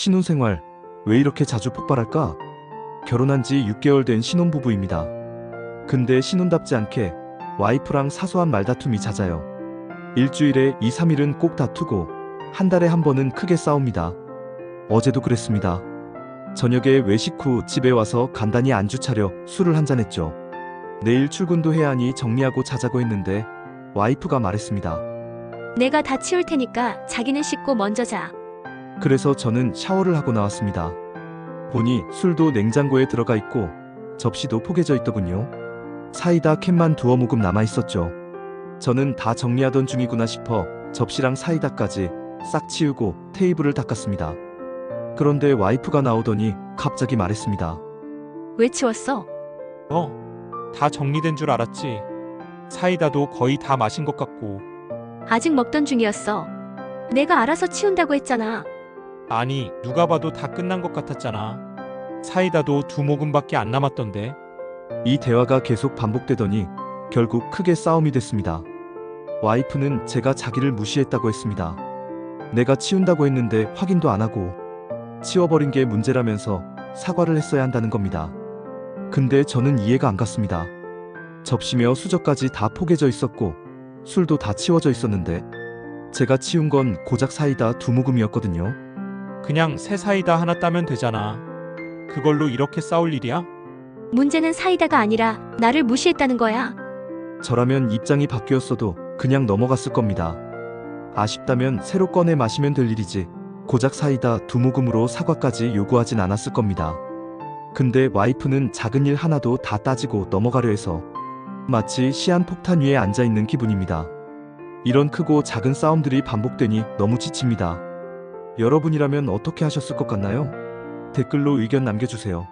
신혼생활 왜 이렇게 자주 폭발할까? 결혼한 지 6개월 된 신혼부부입니다. 근데 신혼답지 않게 와이프랑 사소한 말다툼이 잦아요. 일주일에 2, 3일은 꼭 다투고 한 달에 한 번은 크게 싸웁니다. 어제도 그랬습니다. 저녁에 외식 후 집에 와서 간단히 안주 차려 술을 한잔 했죠. 내일 출근도 해야 하니 정리하고 자자고 했는데 와이프가 말했습니다. 내가 다 치울 테니까 자기는 씻고 먼저 자. 그래서 저는 샤워를 하고 나왔습니다. 보니 술도 냉장고에 들어가 있고 접시도 포개져 있더군요. 사이다 캔만 두어 모금 남아 있었죠. 저는 다 정리하던 중이구나 싶어 접시랑 사이다까지 싹 치우고 테이블을 닦았습니다. 그런데 와이프가 나오더니 갑자기 말했습니다. 왜 치웠어? 다 정리된 줄 알았지. 사이다도 거의 다 마신 것 같고. 아직 먹던 중이었어. 내가 알아서 치운다고 했잖아. 아니, 누가 봐도 다 끝난 것 같았잖아. 사이다도 2모금밖에 안 남았던데. 이 대화가 계속 반복되더니 결국 크게 싸움이 됐습니다. 와이프는 제가 자기를 무시했다고 했습니다. 내가 치운다고 했는데 확인도 안 하고 치워버린 게 문제라면서 사과를 했어야 한다는 겁니다. 근데 저는 이해가 안 갔습니다. 접시며 수저까지 다 포개져 있었고 술도 다 치워져 있었는데 제가 치운 건 고작 사이다 2모금이었거든요. 그냥 새 사이다 하나 따면 되잖아. 그걸로 이렇게 싸울 일이야? 문제는 사이다가 아니라 나를 무시했다는 거야. 저라면 입장이 바뀌었어도 그냥 넘어갔을 겁니다. 아쉽다면 새로 꺼내 마시면 될 일이지 고작 사이다 2모금으로 사과까지 요구하진 않았을 겁니다. 근데 와이프는 작은 일 하나도 다 따지고 넘어가려 해서 마치 시한폭탄 위에 앉아있는 기분입니다. 이런 크고 작은 싸움들이 반복되니 너무 지칩니다. 여러분이라면 어떻게 하셨을 것 같나요? 댓글로 의견 남겨주세요.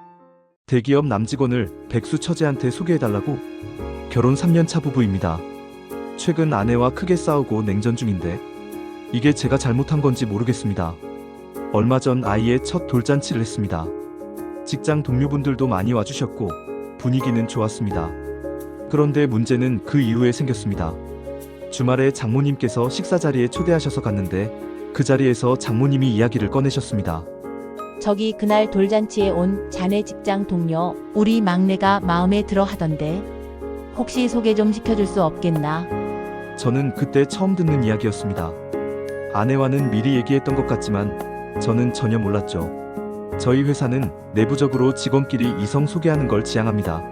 대기업 남직원을 백수 처제한테 소개해달라고? 결혼 3년차 부부입니다. 최근 아내와 크게 싸우고 냉전 중인데 이게 제가 잘못한 건지 모르겠습니다. 얼마 전 아이의 첫 돌잔치를 했습니다. 직장 동료분들도 많이 와주셨고 분위기는 좋았습니다. 그런데 문제는 그 이후에 생겼습니다. 주말에 장모님께서 식사 자리에 초대하셔서 갔는데 그 자리에서 장모님이 이야기를 꺼내셨습니다. 저기 그날 돌잔치에 온 자네 직장 동료 우리 막내가 마음에 들어 하던데 혹시 소개 좀 시켜줄 수 없겠나? 저는 그때 처음 듣는 이야기였습니다. 아내와는 미리 얘기했던 것 같지만 저는 전혀 몰랐죠. 저희 회사는 내부적으로 직원끼리 이성 소개하는 걸 지향합니다.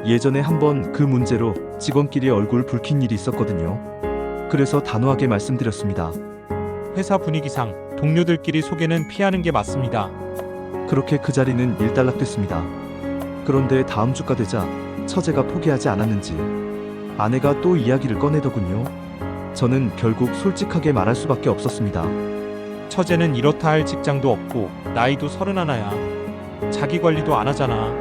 예전에 한번 그 문제로 직원끼리 얼굴 붉힌 일이 있었거든요. 그래서 단호하게 말씀드렸습니다. 회사 분위기상 동료들끼리 소개는 피하는 게 맞습니다. 그렇게 그 자리는 일단락됐습니다. 그런데 다음 주가 되자 처제가 포기하지 않았는지 아내가 또 이야기를 꺼내더군요. 저는 결국 솔직하게 말할 수밖에 없었습니다. 처제는 이렇다 할 직장도 없고 나이도 31야. 자기 관리도 안 하잖아.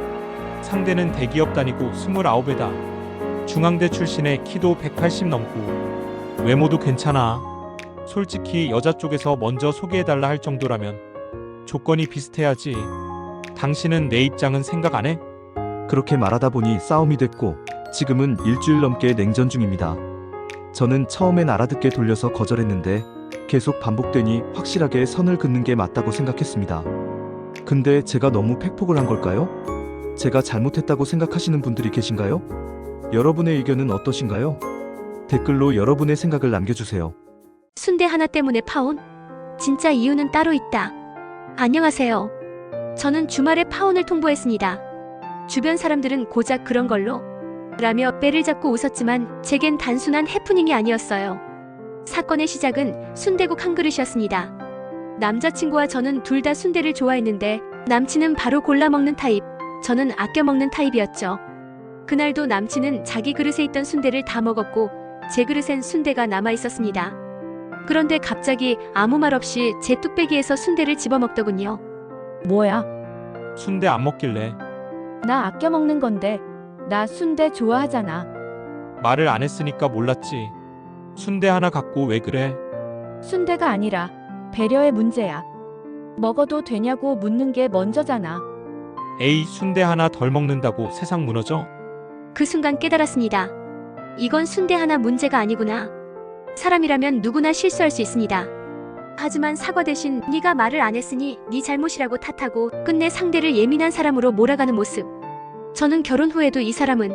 상대는 대기업 다니고 29에다. 중앙대 출신에 키도 180 넘고 외모도 괜찮아. 솔직히 여자 쪽에서 먼저 소개해달라 할 정도라면 조건이 비슷해야지. 당신은 내 입장은 생각 안 해? 그렇게 말하다 보니 싸움이 됐고 지금은 일주일 넘게 냉전 중입니다. 저는 처음엔 알아듣게 돌려서 거절했는데 계속 반복되니 확실하게 선을 긋는 게 맞다고 생각했습니다. 근데 제가 너무 팩폭을 한 걸까요? 제가 잘못했다고 생각하시는 분들이 계신가요? 여러분의 의견은 어떠신가요? 댓글로 여러분의 생각을 남겨주세요. 순대 하나 때문에 파혼? 진짜 이유는 따로 있다. 안녕하세요. 저는 주말에 파혼을 통보했습니다. 주변 사람들은 고작 그런 걸로 라며 뼈를 잡고 웃었지만 제겐 단순한 해프닝이 아니었어요. 사건의 시작은 순대국 한 그릇이었습니다. 남자친구와 저는 둘 다 순대를 좋아했는데 남친은 바로 골라 먹는 타입, 저는 아껴 먹는 타입이었죠. 그날도 남친은 자기 그릇에 있던 순대를 다 먹었고 제 그릇엔 순대가 남아 있었습니다. 그런데 갑자기 아무 말 없이 제 뚝배기에서 순대를 집어먹더군요. 뭐야? 순대 안 먹길래. 나 아껴 먹는 건데 나 순대 좋아하잖아. 말을 안 했으니까 몰랐지. 순대 하나 갖고 왜 그래? 순대가 아니라 배려의 문제야. 먹어도 되냐고 묻는 게 먼저잖아. 에이, 순대 하나 덜 먹는다고 세상 무너져? 그 순간 깨달았습니다. 이건 순대 하나 문제가 아니구나. 사람이라면 누구나 실수할 수 있습니다. 하지만 사과 대신 네가 말을 안 했으니 네 잘못이라고 탓하고 끝내 상대를 예민한 사람으로 몰아가는 모습. 저는 결혼 후에도 이 사람은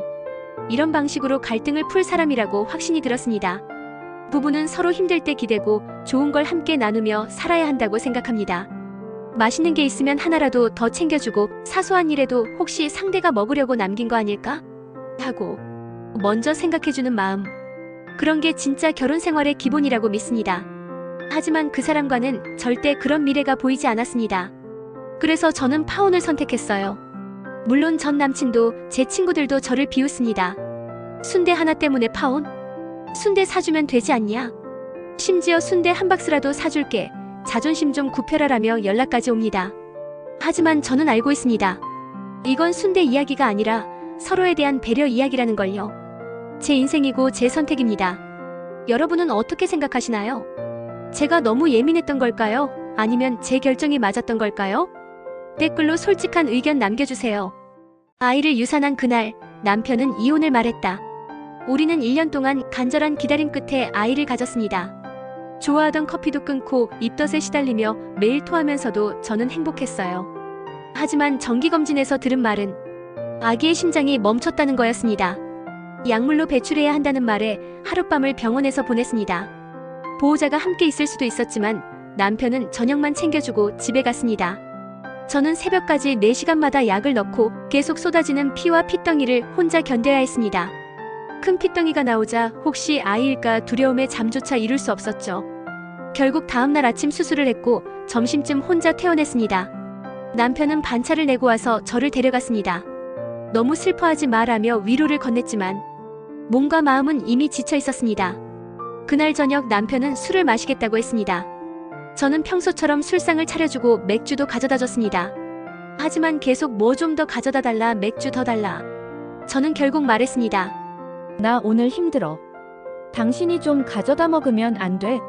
이런 방식으로 갈등을 풀 사람이라고 확신이 들었습니다. 부부는 서로 힘들 때 기대고 좋은 걸 함께 나누며 살아야 한다고 생각합니다. 맛있는 게 있으면 하나라도 더 챙겨주고 사소한 일에도 혹시 상대가 먹으려고 남긴 거 아닐까? 하고 먼저 생각해주는 마음. 그런 게 진짜 결혼 생활의 기본이라고 믿습니다. 하지만 그 사람과는 절대 그런 미래가 보이지 않았습니다. 그래서 저는 파혼을 선택했어요. 물론 전 남친도 제 친구들도 저를 비웃습니다. 순대 하나 때문에 파혼? 순대 사주면 되지 않냐? 심지어 순대 한 박스라도 사줄게. 자존심 좀 굽혀라라며 연락까지 옵니다. 하지만 저는 알고 있습니다. 이건 순대 이야기가 아니라 서로에 대한 배려 이야기라는 걸요. 제 인생이고 제 선택입니다. 여러분은 어떻게 생각하시나요? 제가 너무 예민했던 걸까요? 아니면 제 결정이 맞았던 걸까요? 댓글로 솔직한 의견 남겨주세요. 아이를 유산한 그날, 남편은 이혼을 말했다. 우리는 1년 동안 간절한 기다림 끝에 아이를 가졌습니다. 좋아하던 커피도 끊고 입덧에 시달리며 매일 토하면서도 저는 행복했어요. 하지만 정기검진에서 들은 말은 아기의 심장이 멈췄다는 거였습니다. 약물로 배출해야 한다는 말에 하룻밤을 병원에서 보냈습니다. 보호자가 함께 있을 수도 있었지만 남편은 저녁만 챙겨주고 집에 갔습니다. 저는 새벽까지 4시간마다 약을 넣고 계속 쏟아지는 피와 핏덩이를 혼자 견뎌야 했습니다. 큰 핏덩이가 나오자 혹시 아이일까 두려움에 잠조차 이룰 수 없었죠. 결국 다음날 아침 수술을 했고 점심쯤 혼자 퇴원했습니다. 남편은 반차를 내고 와서 저를 데려갔습니다. 너무 슬퍼하지 마라며 위로를 건넸지만 몸과 마음은 이미 지쳐 있었습니다. 그날 저녁 남편은 술을 마시겠다고 했습니다. 저는 평소처럼 술상을 차려주고 맥주도 가져다 줬습니다. 하지만 계속 뭐 좀 더 가져다 달라, 맥주 더 달라. 저는 결국 말했습니다. 나 오늘 힘들어. 당신이 좀 가져다 먹으면 안 돼?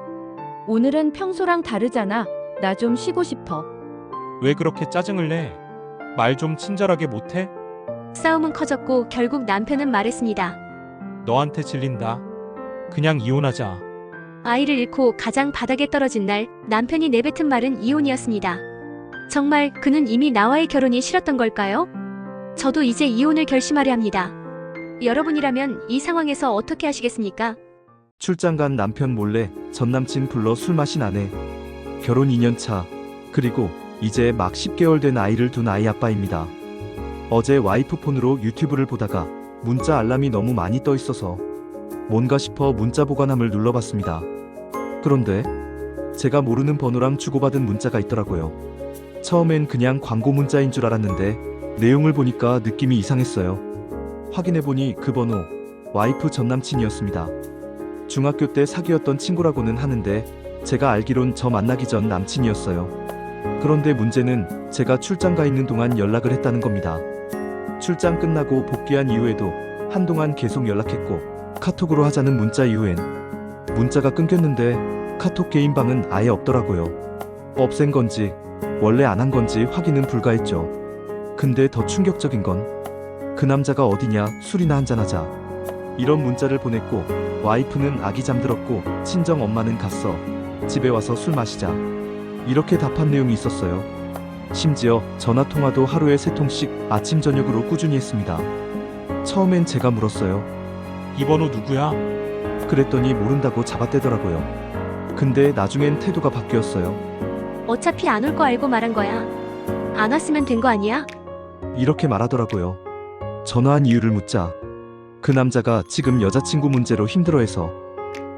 오늘은 평소랑 다르잖아. 나 좀 쉬고 싶어. 왜 그렇게 짜증을 내? 말 좀 친절하게 못해? 싸움은 커졌고 결국 남편은 말했습니다. 너한테 질린다. 그냥 이혼하자. 아이를 잃고 가장 바닥에 떨어진 날 남편이 내뱉은 말은 이혼이었습니다. 정말 그는 이미 나와의 결혼이 싫었던 걸까요? 저도 이제 이혼을 결심하려 합니다. 여러분이라면 이 상황에서 어떻게 하시겠습니까? 출장 간 남편 몰래 전 남친 불러 술 마신 아내. 결혼 2년 차. 그리고 이제 막 10개월 된 아이를 둔 아이 아빠입니다. 어제 와이프 폰으로 유튜브를 보다가 문자 알람이 너무 많이 떠 있어서 뭔가 싶어 문자 보관함을 눌러봤습니다. 그런데 제가 모르는 번호랑 주고받은 문자가 있더라고요. 처음엔 그냥 광고 문자인 줄 알았는데 내용을 보니까 느낌이 이상했어요. 확인해보니 그 번호 와이프 전 남친이었습니다. 중학교 때 사귀었던 친구라고는 하는데 제가 알기론 저 만나기 전 남친이었어요. 그런데 문제는 제가 출장 가 있는 동안 연락을 했다는 겁니다. 출장 끝나고 복귀한 이후에도 한동안 계속 연락했고 카톡으로 하자는 문자 이후엔 문자가 끊겼는데 카톡 개인방은 아예 없더라고요. 없앤 건지 원래 안 한 건지 확인은 불가했죠. 근데 더 충격적인 건 그 남자가 어디냐, 술이나 한잔하자, 이런 문자를 보냈고 와이프는 아기 잠들었고 친정 엄마는 갔어, 집에 와서 술 마시자, 이렇게 답한 내용이 있었어요. 심지어 전화통화도 하루에 3통씩 아침 저녁으로 꾸준히 했습니다. 처음엔 제가 물었어요. 이 번호 누구야? 그랬더니 모른다고 잡아떼더라고요. 근데 나중엔 태도가 바뀌었어요. 어차피 안 올 거 알고 말한 거야. 안 왔으면 된 거 아니야? 이렇게 말하더라고요. 전화한 이유를 묻자 그 남자가 지금 여자친구 문제로 힘들어해서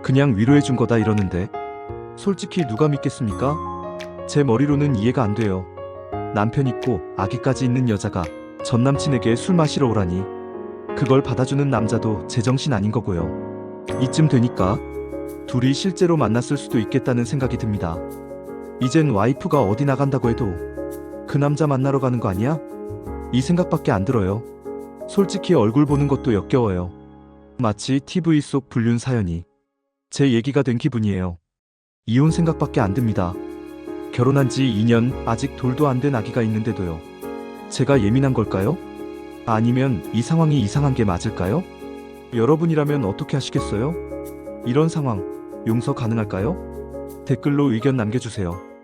그냥 위로해준 거다 이러는데 솔직히 누가 믿겠습니까? 제 머리로는 이해가 안 돼요. 남편 있고 아기까지 있는 여자가 전 남친에게 술 마시러 오라니. 그걸 받아주는 남자도 제정신 아닌 거고요. 이쯤 되니까 둘이 실제로 만났을 수도 있겠다는 생각이 듭니다. 이젠 와이프가 어디 나간다고 해도 그 남자 만나러 가는 거 아니야? 이 생각밖에 안 들어요. 솔직히 얼굴 보는 것도 역겨워요. 마치 TV 속 불륜 사연이 제 얘기가 된 기분이에요. 이혼 생각밖에 안 듭니다. 결혼한 지 2년, 아직 돌도 안 된 아기가 있는데도요. 제가 예민한 걸까요? 아니면 이 상황이 이상한 게 맞을까요? 여러분이라면 어떻게 하시겠어요? 이런 상황 용서 가능할까요? 댓글로 의견 남겨주세요.